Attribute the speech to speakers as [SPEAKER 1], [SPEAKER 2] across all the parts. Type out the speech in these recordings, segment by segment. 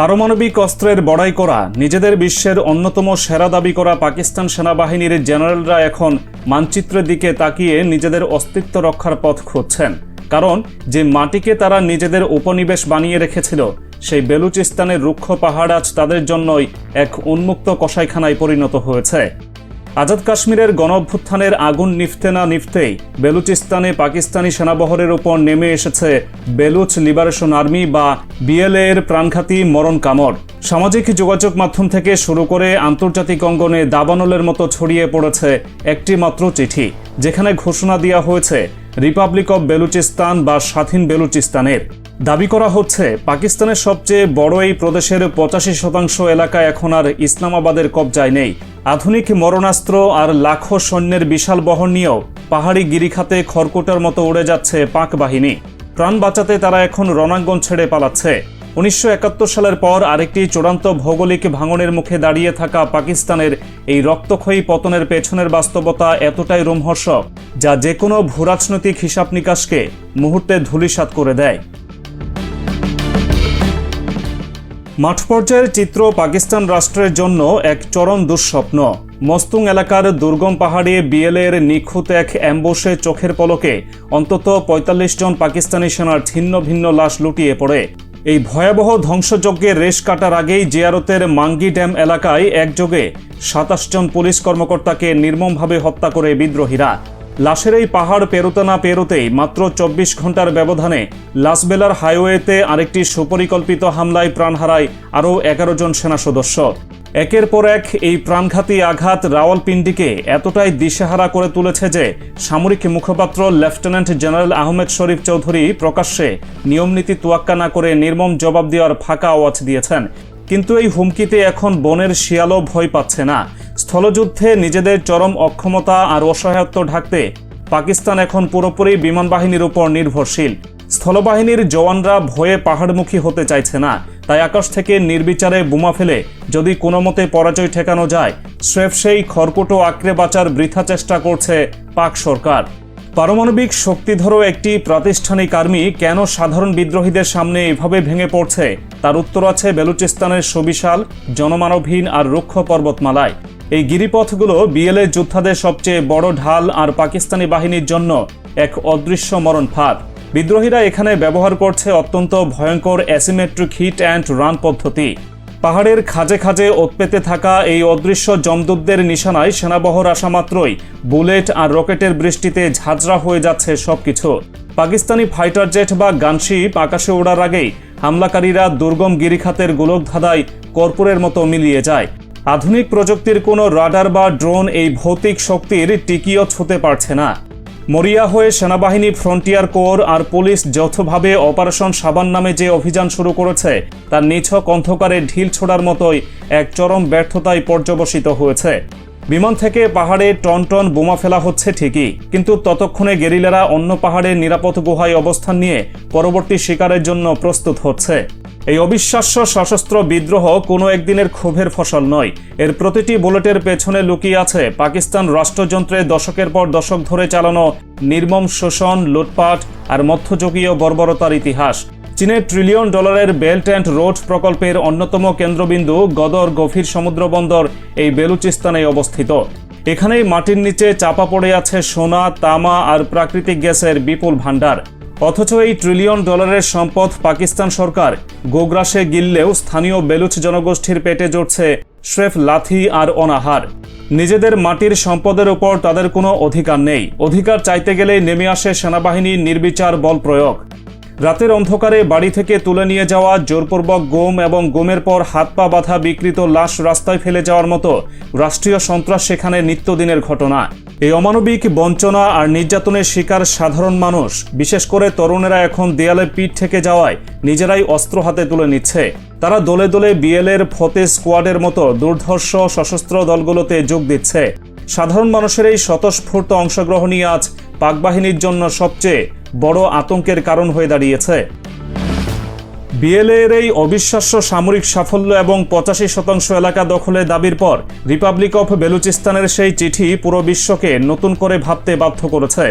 [SPEAKER 1] পারমাণবিক অস্ত্রের বড়াই করা, নিজেদের বিশ্বের অন্যতম সেরা দাবি করা পাকিস্তান সেনাবাহিনীর জেনারেলরা এখন মানচিত্রের দিকে তাকিয়ে নিজেদের অস্তিত্ব রক্ষার পথ খুঁজছেন। কারণ যে মাটিকে তারা নিজেদের উপনিবেশ বানিয়ে রেখেছিল, সেই বেলুচিস্তানের রুক্ষ পাহাড় আজ তাদের জন্যই এক উন্মুক্ত কসাইখানায় পরিণত হয়েছে। আজাদ কাশ্মীরের গণঅভ্যুত্থানের আগুন নিভতে না নিভতেই বেলুচিস্তানে পাকিস্তানি সেনাবহরের উপর নেমে এসেছে বেলুচ লিবারেশন আর্মি বা বিএলএ এর প্রাণঘাতী মরণ কামড়। সামাজিক যোগাযোগ মাধ্যম থেকে শুরু করে আন্তর্জাতিক অঙ্গনে দাবানলের মতো ছড়িয়ে পড়েছে একটি মাত্র চিঠি, যেখানে ঘোষণা দেওয়া হয়েছে রিপাবলিক অব বেলুচিস্তান বা স্বাধীন বেলুচিস্তানের। দাবি করা হচ্ছে পাকিস্তানের সবচেয়ে বড় এই প্রদেশের 85% এলাকা এখন আর ইসলামাবাদের কবজায় নেই। আধুনিক মরণাস্ত্র আর লাখো সৈন্যের বিশাল বহর নিয়েও পাহাড়ি গিরিখাতে খড়কুটার মতো উড়ে যাচ্ছে পাক বাহিনী। প্রাণ বাঁচাতে তারা এখন রণাঙ্গন ছেড়ে পালাচ্ছে। 1971 সালের পর আরেকটি চূড়ান্ত ভৌগোলিক ভাঙনের মুখে দাঁড়িয়ে থাকা পাকিস্তানের এই রক্তক্ষয়ী পতনের পেছনের বাস্তবতা এতটাই রোমহর্ষক, যা যে কোনো ভূরাজনৈতিক হিসাব নিকাশকে মুহূর্তে ধূলিসাৎ করে দেয়। মাঠ পর্যায়ের চিত্র পাকিস্তান রাষ্ট্রের জন্য এক চরম দুঃস্বপ্ন। মস্তুং এলাকার দুর্গম পাহাড়ে বিএলএ এর নিখুঁত এক অ্যাম্বুশে চোখের পলকে অন্তত 45 জন পাকিস্তানি সেনার ছিন্ন ভিন্ন লাশ লুটিয়ে পড়ে। এই ভয়াবহ ধ্বংসযজ্ঞের রেশ কাটার আগেই জিয়ারতের মাঙ্গি ড্যাম এলাকায় একযোগে 27 জন পুলিশ কর্মকর্তাকে নির্মমভাবে হত্যা করে বিদ্রোহীরা। লাশের এই পাহাড় পেরোতে না পেরোতেই মাত্র 24 ঘন্টার ব্যবধানে লাসবেলার হাইওয়েতে আরেকটি সুপরিকল্পিত হামলায় প্রাণ হারায় আরও 11 জন সেনা সদস্য। একের পর এক এই প্রাণঘাতী আঘাত রাওয়ালপিন্ডিকে এতটাই দিশেহারা করে তুলেছে যে সামরিক মুখপাত্র লেফটেন্যান্ট জেনারেল আহমেদ শরীফ চৌধুরী প্রকাশ্যে নিয়মনীতি তোয়াক্কা না করে নির্মম জবাব দেওয়ার ফাঁকা আওয়াজ দিয়েছেন। কিন্তু এই হুমকিতে এখন বনের শিয়ালও ভয় পাচ্ছে না। স্থলযুদ্ধে নিজেদের চরম অক্ষমতা আর অসহায়ত্ব ঢাকতে পাকিস্তান এখন পুরোপুরি বিমান বাহিনীর উপর নির্ভরশীল। স্থলবাহিনীর জওয়ানরা ভয়ে পাহাড়মুখী হতে চাইছে না, তাই আকাশ থেকে নির্বিচারে বোমা ফেলে যদি কোনো মতে পরাজয় ঠেকানো যায়, স্রেফ সেই খড়কুটো আঁকড়ে বাঁচার বৃথা চেষ্টা করছে পাক সরকার। পারমাণবিক শক্তিধর একটি প্রাতিষ্ঠানিক আর্মি কেন সাধারণ বিদ্রোহীদের সামনে এভাবে ভেঙে পড়ছে, তার উত্তর আছে বেলুচিস্তানের সুবিশাল, জনমানবহীন আর রুক্ষ পর্বতমালায়। এই গিরিপথগুলো বিএলএ যোদ্ধাদের সবচেয়ে বড় ঢাল আর পাকিস্তানি বাহিনীর জন্য এক অদৃশ্য মরণ ফাঁদ। বিদ্রোহীরা এখানে ব্যবহার করছে অত্যন্ত ভয়ঙ্কর অ্যাসিমেট্রিক হিট অ্যান্ড রান পদ্ধতি। পাহাড়ের খাজে খাজে ওৎপেতে থাকা এই অদৃশ্য যমদূতদের নিশানায় সেনাবহর আসা মাত্রই বুলেট আর রকেটের বৃষ্টিতে ঝাঁঝরা হয়ে যাচ্ছে সবকিছু। পাকিস্তানি ফাইটার জেট বা গানশিপ আকাশে ওড়ার আগেই হামলাকারীরা দুর্গম গিরিখাতের গোলকধাঁধায় কর্পূরের মতো মিলিয়ে যায়। আধুনিক প্রযুক্তির কোনো রাডার বা ড্রোন এই ভৌতিক শক্তির টিকিও ছুঁতে পারছে না। মরিয়া হয়ে সেনাবাহিনী, ফ্রন্টিয়ার কোর আর পুলিশ যৌথভাবে অপারেশন সাবান নামে যে অভিযান শুরু করেছে, তার নিছক অন্ধকারে ঢিল ছোড়ার মতোই এক চরম ব্যর্থতায় পর্যবসিত হয়েছে। বিমান থেকে পাহাড়ে টন টন বোমা ফেলা হচ্ছে ঠিকই, কিন্তু ততক্ষণে গেরিলারা অন্য পাহাড়ের নিরাপদ গুহায় অবস্থান নিয়ে পরবর্তী শিকারের জন্য প্রস্তুত হচ্ছে। এই অবিশ্বাস্য সশস্ত্র বিদ্রোহ কোনো একদিনের ক্ষোভের ফসল নয়। এর প্রতিটি বুলেটের পেছনে লুকিয়ে আছে পাকিস্তান রাষ্ট্রযন্ত্রের দশকের পর দশক ধরে চালানো নির্মম শোষণ, লুটপাট আর মধ্যযুগীয় বর্বরতার ইতিহাস। চীনের $1 ট্রিলিয়ন বেল্ট অ্যান্ড রোড প্রকল্পের অন্যতম কেন্দ্রবিন্দু গদর গভীর সমুদ্র বন্দর এই বেলুচিস্তানে অবস্থিত। এখানেই মাটির নিচে চাপা পড়ে আছে সোনা, তামা আর প্রাকৃতিক গ্যাসের বিপুল ভাণ্ডার। অথচ এই $1 ট্রিলিয়ন সম্পদ পাকিস্তান সরকার গোগ্রাসে গিললেও স্থানীয় বেলুচ জনগোষ্ঠীর পেটে জড়ছে স্রেফ লাথি আর অনাহার। নিজেদের মাটির সম্পদের উপর তাদের কোনো অধিকার নেই। অধিকার চাইতে গেলেই নেমে আসে সেনাবাহিনীর নির্বিচার বল প্রয়োগ। রাতের অন্ধকারে বাড়ি থেকে তুলে নিয়ে যাওয়া জোরপূর্বক গুম এবং গুমের পর হাত পা বাঁধা বিকৃত লাশ রাস্তায় ফেলে যাওয়ার মতো রাষ্ট্রীয় সন্ত্রাস সেখানে নিত্যদিনের ঘটনা। এই অমানবিক বঞ্চনা আর নির্যাতনের শিকার সাধারণ মানুষ, বিশেষ করে তরুণেরা এখন দেয়ালে পিঠ থেকে যাওয়ায় নিজেরাই অস্ত্র হাতে তুলে নিচ্ছে। তারা দলে দলে বিএলএর ফতে স্কোয়াডের মতো দুর্ধর্ষ সশস্ত্র দলগুলোতে যোগ দিচ্ছে। সাধারণ মানুষের এই স্বতঃস্ফূর্ত অংশগ্রহণই আজ পাক বাহিনীর জন্য সবচেয়ে বড় আতঙ্কের কারণ হয়ে দাঁড়িয়েছে। বিএলএ এর এই অবিশ্বাস্য সামরিক সাফল্য এবং 85% এলাকা দখলের দাবির পর রিপাবলিক অফ বেলুচিস্তানের সেই চিঠি পুরো বিশ্বকে নতুন করে ভাবতে বাধ্য করেছে।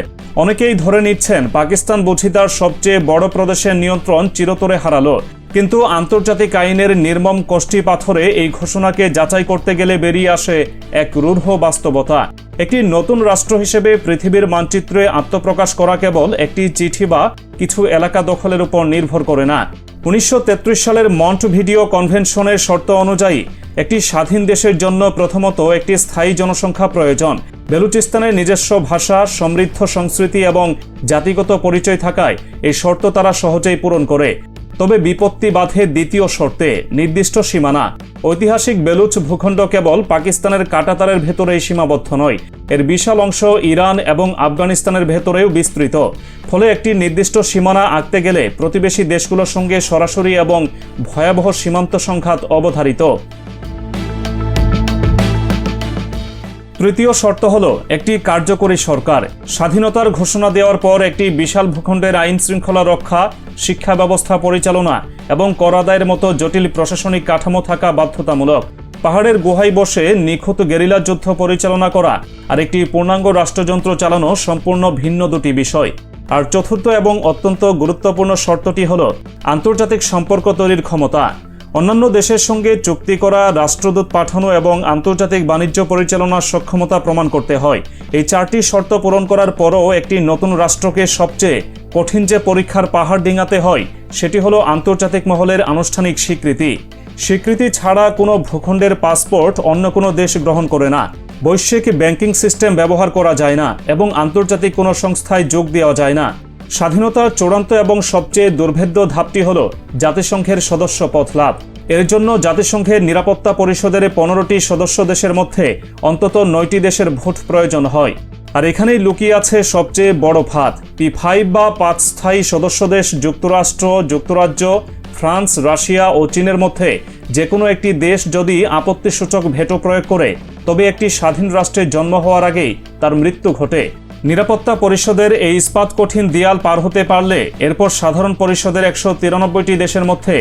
[SPEAKER 1] অনেকেই ধরে নিচ্ছেন পাকিস্তান বুঝি তার সবচেয়ে বড় প্রদেশের নিয়ন্ত্রণ চিরতরে হারালো। কিন্তু আন্তর্জাতিক আইনের নির্মম কষ্টি পাথরে এই ঘোষণাকে যাচাই করতে গেলে বেরিয়ে আসে এক রূঢ় বাস্তবতা। একটি নতুন রাষ্ট্র হিসেবে পৃথিবীর মানচিত্রে আত্মপ্রকাশ করা কেবল একটি চিঠি বা কিছু এলাকা দখলের উপর নির্ভর করে না। 1933 সালের মন্টভিডিও কনভেনশনের শর্ত অনুযায়ী একটি স্বাধীন দেশের জন্য প্রথমত একটি স্থায়ী জনসংখ্যা প্রয়োজন। বেলুচিস্তানের নিজস্ব ভাষা, সমৃদ্ধ সংস্কৃতি এবং জাতিগত পরিচয় থাকায় এই শর্ত তারা সহজেই পূরণ করে। তবে বিপত্তি বাধে দ্বিতীয় শর্তে, নির্দিষ্ট সীমানা। ঐতিহাসিক বেলুচ ভূখণ্ড কেবল পাকিস্তানের কাঁটাতারের ভেতরেই সীমাবদ্ধ নয়, এর বিশাল অংশ ইরান এবং আফগানিস্তানের ভেতরেও বিস্তৃত। ফলে একটি নির্দিষ্ট সীমানা আঁকতে গেলে প্রতিবেশী দেশগুলোর সঙ্গে সরাসরি এবং ভয়াবহ সীমান্ত সংঘাত অবধারিত। তৃতীয় শর্ত হল একটি কার্যকরী সরকার। স্বাধীনতার ঘোষণা দেওয়ার পর একটি বিশাল ভূখণ্ডের আইন শৃঙ্খলা রক্ষা, শিক্ষা ব্যবস্থা পরিচালনা এবং কর আদায়ের মতো জটিল প্রশাসনিক কাঠামো থাকা বাধ্যতামূলক। পাহাড়ের গুহায় বসে নিখুঁত গেরিলা যুদ্ধ পরিচালনা করা আর একটি পূর্ণাঙ্গ রাষ্ট্রযন্ত্র চালানো সম্পূর্ণ ভিন্ন দুটি বিষয়। আর চতুর্থ এবং অত্যন্ত গুরুত্বপূর্ণ শর্তটি হল আন্তর্জাতিক সম্পর্ক তৈরির ক্ষমতা। অন্যান্য দেশের সঙ্গে চুক্তি করা, রাষ্ট্রদূত পাঠানো এবং আন্তর্জাতিক বাণিজ্য পরিচালনার সক্ষমতা প্রমাণ করতে হয়। এই চারটি শর্ত পূরণ করার পরও একটি নতুন রাষ্ট্রকে সবচেয়ে কঠিন যে পরীক্ষার পাহাড় ডিঙাতে হয়, সেটি হলো আন্তর্জাতিক মহলের আনুষ্ঠানিক স্বীকৃতি। স্বীকৃতি ছাড়া কোনো ভূখণ্ডের পাসপোর্ট অন্য কোনো দেশ গ্রহণ করে না, বৈশ্বিক ব্যাংকিং সিস্টেম ব্যবহার করা যায় না এবং আন্তর্জাতিক কোনো সংস্থায় যোগ দেওয়া যায় না। স্বাধীনতার চূড়ান্ত এবং সবচেয়ে দুর্ভেদ্য ধাপটি হল জাতিসংঘের সদস্য পদ লাভ। এর জন্য জাতিসংঘের নিরাপত্তা পরিষদের 15টি সদস্য দেশের মধ্যে অন্তত 9টি দেশের ভোট প্রয়োজন হয়। আর এখানেই লুকিয়ে আছে সবচেয়ে বড় ফাঁদ। P5 বা 5 স্থায়ী সদস্য দেশ যুক্তরাষ্ট্র, যুক্তরাজ্য, ফ্রান্স, রাশিয়া ও চীনের মধ্যে যে কোনো একটি দেশ যদি আপত্তিসূচক ভেটো প্রয়োগ করে, তবে একটি স্বাধীন রাষ্ট্রের জন্ম হওয়ার আগেই তার মৃত্যু ঘটে। নিরাপত্তা পরিষদের এই ইস্পাত কঠিন দেয়াল পার হতে পারলে এরপর সাধারণ পরিষদের 193টি দেশের মধ্যে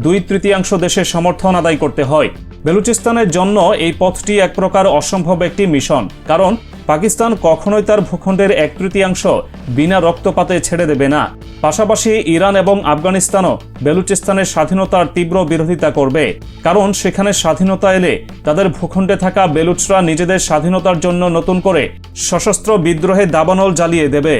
[SPEAKER 1] 2/3 দেশের সমর্থন আদায় করতে হয়। বেলুচিস্তানের জন্য এই পথটি এক প্রকার অসম্ভব একটি মিশন, কারণ পাকিস্তান কখনোই তার ভূখণ্ডের 1/3 বিনা রক্তপাতে ছেড়ে দেবে না। পাশাপাশি ইরান এবং আফগানিস্তানও বেলুচিস্তানের স্বাধীনতার তীব্র বিরোধিতা করবে, কারণ সেখানে স্বাধীনতা এলে তাদের ভূখণ্ডে থাকা বেলুচরা নিজেদের স্বাধীনতার জন্য নতুন করে সশস্ত্র বিদ্রোহে দাবানল জ্বালিয়ে দেবে।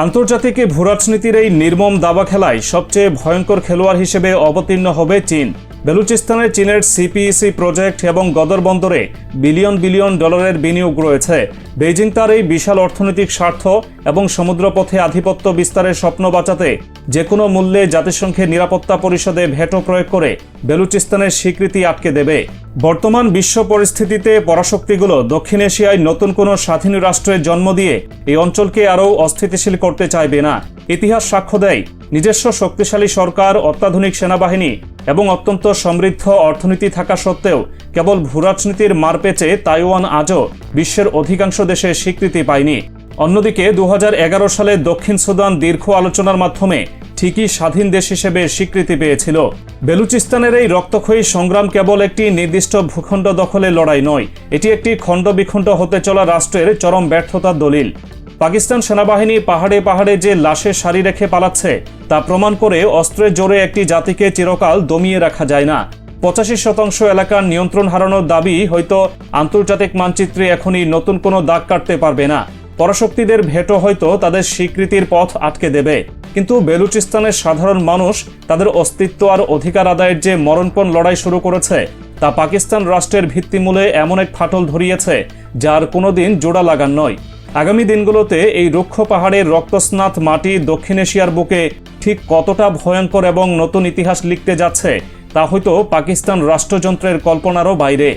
[SPEAKER 1] আন্তর্জাতিক ভূরাজনীতির এই নির্মম দাবা খেলায় সবচেয়ে ভয়ঙ্কর খেলোয়াড় হিসেবে অবতীর্ণ হবে চীন। বেলুচিস্তানের চীনের সিপিইসি প্রজেক্ট এবং গদর বন্দরে বিলিয়ন বিলিয়ন ডলারের বিনিয়োগ রয়েছে। বেইজিং তার এই বিশাল অর্থনৈতিক স্বার্থ এবং সমুদ্রপথে আধিপত্য বিস্তারের স্বপ্ন বাঁচাতে যে কোনো মূল্যে জাতিসংঘের নিরাপত্তা পরিষদে ভেটো প্রয়োগ করে বেলুচিস্তানের স্বীকৃতি আটকে দেবে। বর্তমান বিশ্ব পরিস্থিতিতে পরাশক্তিগুলো দক্ষিণ এশিয়ায় নতুন কোনো স্বাধীন রাষ্ট্রের জন্ম দিয়ে এই অঞ্চলকে আরও অস্থিতিশীল করতে চাইবে না। ইতিহাস সাক্ষ্য দেয়, নিজস্ব শক্তিশালী সরকার, অত্যাধুনিক সেনাবাহিনী এবং অত্যন্ত সমৃদ্ধ অর্থনীতি থাকা সত্ত্বেও কেবল ভূরাজনীতির মারপেচে তাইওয়ান আজও বিশ্বের অধিকাংশ দেশে স্বীকৃতি পায়নি। অন্যদিকে 2011 সালে দক্ষিণ সুদান দীর্ঘ আলোচনার মাধ্যমে ঠিকই স্বাধীন দেশ হিসেবে স্বীকৃতি পেয়েছিল। বেলুচিস্তানের এই রক্তক্ষয়ী সংগ্রাম কেবল একটি নির্দিষ্ট ভূখণ্ড দখলের লড়াই নয়, এটি একটি খণ্ড বিখণ্ড হতে চলা রাষ্ট্রের চরম ব্যর্থতার দলিল। পাকিস্তান সেনাবাহিনী পাহাড়ে পাহাড়ে যে লাশের সারি রেখে পালাচ্ছে তা প্রমাণ করে অস্ত্রের জোরে একটি জাতিকে চিরকাল দমিয়ে রাখা যায় না। 85% এলাকার নিয়ন্ত্রণ হারানোর দাবি হয়তো আন্তর্জাতিক মানচিত্রে এখনই নতুন কোনো দাগ কাটতে পারবে না। পরাশক্তিদের ভেটো হয়তো তাদের স্বীকৃতির পথ আটকে দেবে, কিন্তু বেলুচিস্তানের সাধারণ মানুষ তাদের অস্তিত্ব আর অধিকার আদায়ের যে মরণপণ লড়াই শুরু করেছে, তা পাকিস্তান রাষ্ট্রের ভিত্তিমূলে এমন এক ফাটল ধরিয়েছে যার কোনোদিন জোড়া লাগান নয়। আগামী দিনগুলোতে এই রুক্ষ পাহাড়ের রক্তস্নাত মাটি দক্ষিণ এশিয়ার বুকে ঠিক কতটা ভয়ঙ্কর এবং নতুন ইতিহাস লিখতে যাচ্ছে তা হয়তো পাকিস্তান রাষ্ট্রযন্ত্রের কল্পনারও বাইরে।